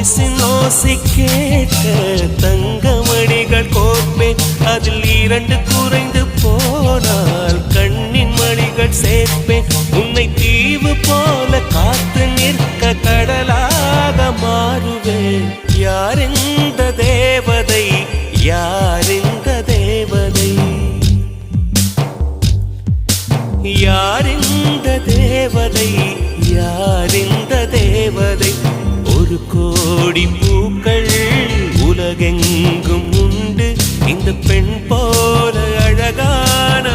கொலுசினோசை கேட்க தங்கமணிகள் கோர்ப்பேன். அதில் 2 குறைந்து போனால் கண்ணின் மணிகள் சேர்ப்பேன். உன்னை தீவு போல காத்து நிற்க கடலாக மாறுவேன். யார் இந்த தேவதை, யார் இந்த தேவதை, யார் இந்த தேவதை, யார் இந்த தேவதை. 1 கோடி பூக்கள் உலகெங்கும் உண்டு, இந்த பெண் போல அழகான